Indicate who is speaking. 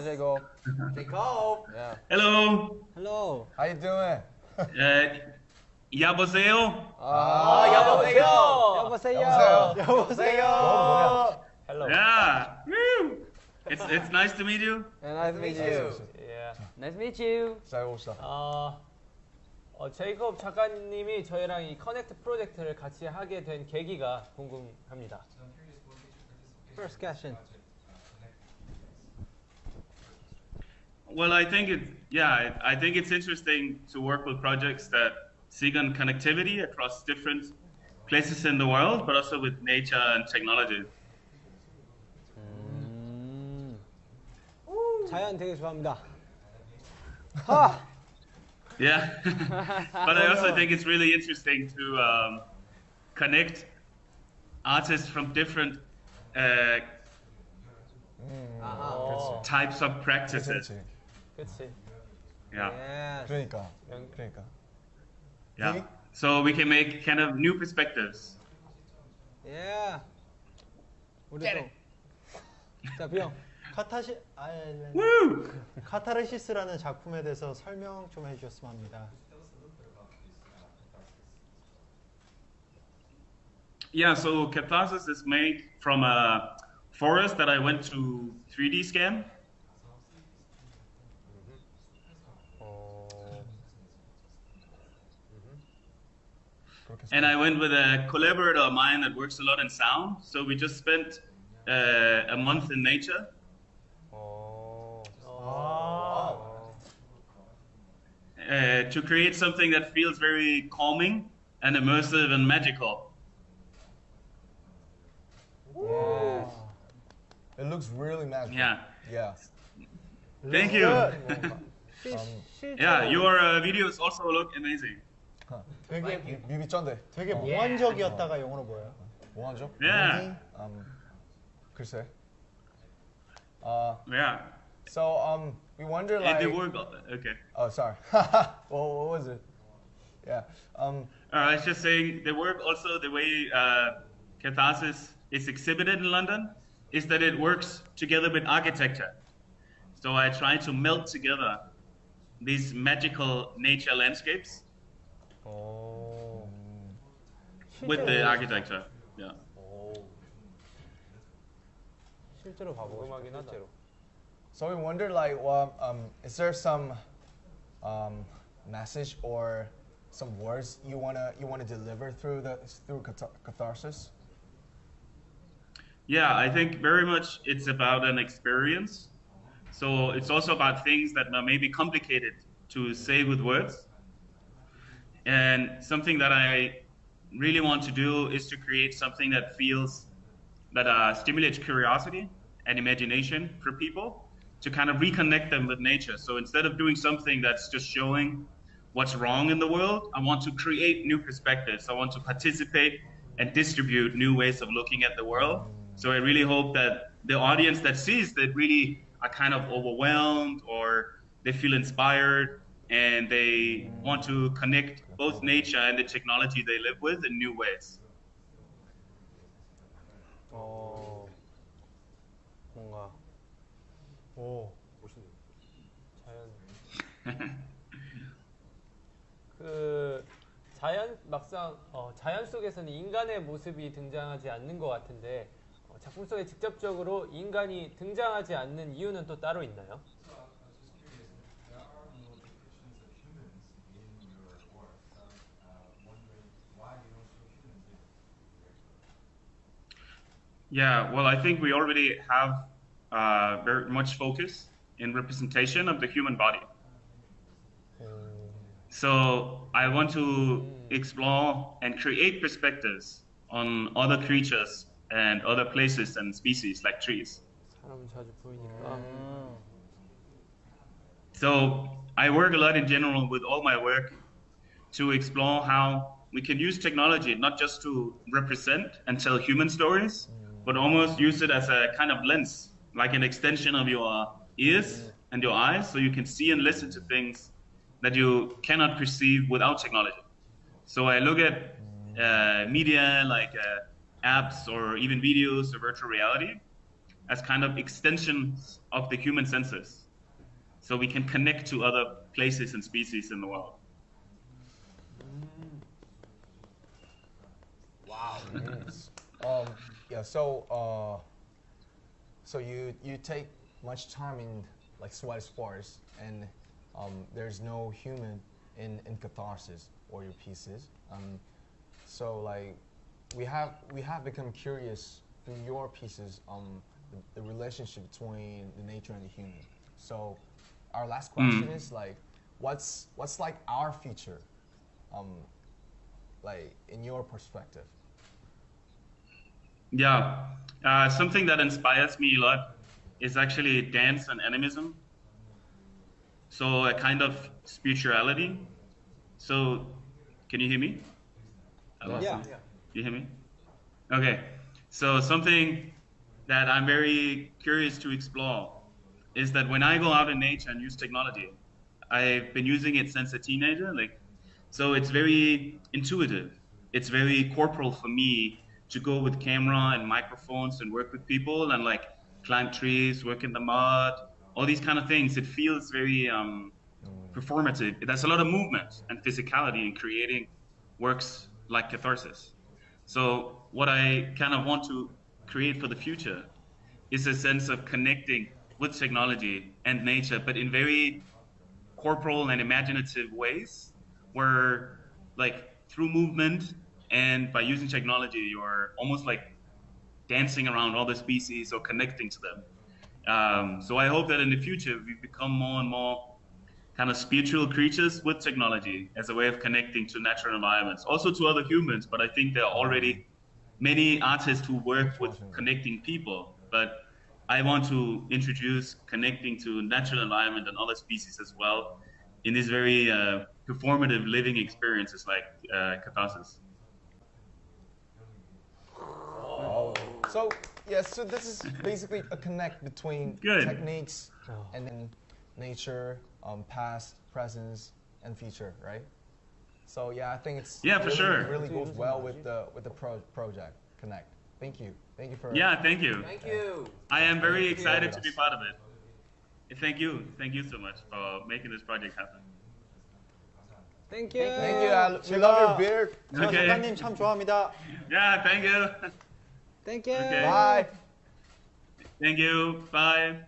Speaker 1: Jacob.
Speaker 2: Jacob.
Speaker 1: Yeah.
Speaker 3: Hello.
Speaker 4: Hello.
Speaker 1: How you doing?
Speaker 3: 여보세요.
Speaker 2: 여보세요.
Speaker 4: 여보세요.
Speaker 2: 여보세요.
Speaker 4: Hello.
Speaker 3: Yeah. Woo. It's nice to meet you.
Speaker 1: Yeah, nice to meet you.
Speaker 4: Yeah.
Speaker 1: Nice to meet you. 잘 오셨어.
Speaker 4: 제이콥 작가님이 저희랑 이 커넥트 프로젝트를 같이 하게 된 계기가 궁금합니다. First question.
Speaker 3: Well, I think it's interesting to work with projects that seek on connectivity across different places in the world, but also with nature and technology.
Speaker 4: 자연 되게 좋아합니다.
Speaker 3: Yeah, but I also think it's really interesting to connect artists from different types of practices.
Speaker 4: 그렇지.
Speaker 3: Yeah.
Speaker 1: 그러니까.
Speaker 3: Yeah. So we can make kind of new perspectives.
Speaker 4: Yeah. 우리 또. 자, 비영.
Speaker 5: 카타르시스라는 작품에 대해서 설명 좀 해주셨으면 합니다.
Speaker 3: Yeah, so Catharsis is made from a forest that I went to 3D scan. And I went with a collaborator of mine that works a lot in sound. So we just spent a month in nature. To create something that feels very calming and immersive and magical.
Speaker 1: Yeah. It looks really magical.
Speaker 3: Yeah.
Speaker 1: Yeah.
Speaker 3: Thank you. Yeah, your videos also look amazing.
Speaker 5: 되게
Speaker 1: 뮤비쩐데.
Speaker 5: 되게 몽환적이었다가 영어로 뭐예요?
Speaker 1: 몽환적?
Speaker 3: Yeah.
Speaker 1: 글쎄.
Speaker 3: Yeah.
Speaker 1: So we wonder like.
Speaker 3: And the work. Okay.
Speaker 1: Oh, sorry. Well, what was it? Yeah.
Speaker 3: I was just saying the work also the way Catharsis is exhibited in London is that it works together with architecture. So I try to melt together these magical nature landscapes with the architecture. Yeah.
Speaker 4: 실제로 궁금하긴 하다.
Speaker 1: So we wonder like, is there some message or some words you wanna deliver through Catharsis?
Speaker 3: Yeah, I think very much it's about an experience. So it's also about things that are maybe complicated to say with words. And something that I really want to do is to create something that stimulates curiosity and imagination for people to kind of reconnect them with nature. So instead of doing something that's just showing what's wrong in the world, I want to create new perspectives. I want to participate and distribute new ways of looking at the world. So I really hope that the audience that sees that really are kind of overwhelmed or they feel inspired and they want to connect both nature and the technology they live with in new ways.
Speaker 4: 뭔가 멋있네. 자연 막상 자연 속에서는 인간의 모습이 등장하지 않는 것 같은데 작품 속에 직접적으로 인간이 등장하지 않는 이유는 또 따로 있나요?
Speaker 3: Yeah, well, I think we already have very much focus in representation of the human body. So I want to explore and create perspectives on other creatures and other places and species like trees.
Speaker 4: 사람은 자주 보이니까.
Speaker 3: So I work a lot in general with all my work to explore how we can use technology not just to represent and tell human stories, but almost use it as a kind of lens, like an extension of your ears and your eyes, so you can see and listen to things that you cannot perceive without technology. So I look at media like apps or even videos or virtual reality as kind of extensions of the human senses. So we can connect to other places and species in the world.
Speaker 2: Wow.
Speaker 1: Yes. Yeah. So you take much time in like sweat sports, and there's no human in catharsis or your pieces. So like we have become curious through your pieces the relationship between the nature and the human. So our last question is like, what's like our future, like in your perspective?
Speaker 3: Yeah, something that inspires me a lot is actually dance and animism. So a kind of spirituality. So, can you hear me?
Speaker 5: Yeah.
Speaker 3: You hear me? Okay. So something that I'm very curious to explore is that when I go out in nature and use technology, I've been using it since a teenager. So it's very intuitive. It's very corporal for me to go with camera and microphones and work with people and like climb trees, work in the mud, all these kind of things. It feels very performative. There's a lot of movement and physicality in creating works like catharsis. So what I kind of want to create for the future is a sense of connecting with technology and nature, but in very corporal and imaginative ways, where like through movement and by using technology, you're almost like dancing around other species or connecting to them. So I hope that in the future we become more and more kind of spiritual creatures with technology as a way of connecting to natural environments, also to other humans. But I think there are already many artists who work with connecting people. But I want to introduce connecting to natural environment and other species as well in this very performative living experiences like catharsis.
Speaker 1: Oh. So yeah, so this is basically a connect between
Speaker 3: Good.
Speaker 1: techniques and then nature, past, present, and future, right? So yeah, I think it's
Speaker 3: Yeah, for
Speaker 1: really,
Speaker 3: sure.
Speaker 1: It really goes well with the project Connect. Thank you for
Speaker 3: Yeah, thank you.
Speaker 2: Thank you.
Speaker 3: I am very excited
Speaker 1: with
Speaker 3: to be
Speaker 1: us.
Speaker 3: part of it. Thank you so much for making this project happen.
Speaker 5: Thank you.
Speaker 1: Thank you. We love your beard.
Speaker 5: 저
Speaker 3: Okay.
Speaker 5: 작가님 참 좋아합니다.
Speaker 3: Yeah, thank you.
Speaker 5: Thank you.
Speaker 3: Okay.
Speaker 1: Bye.
Speaker 3: Thank you. Bye.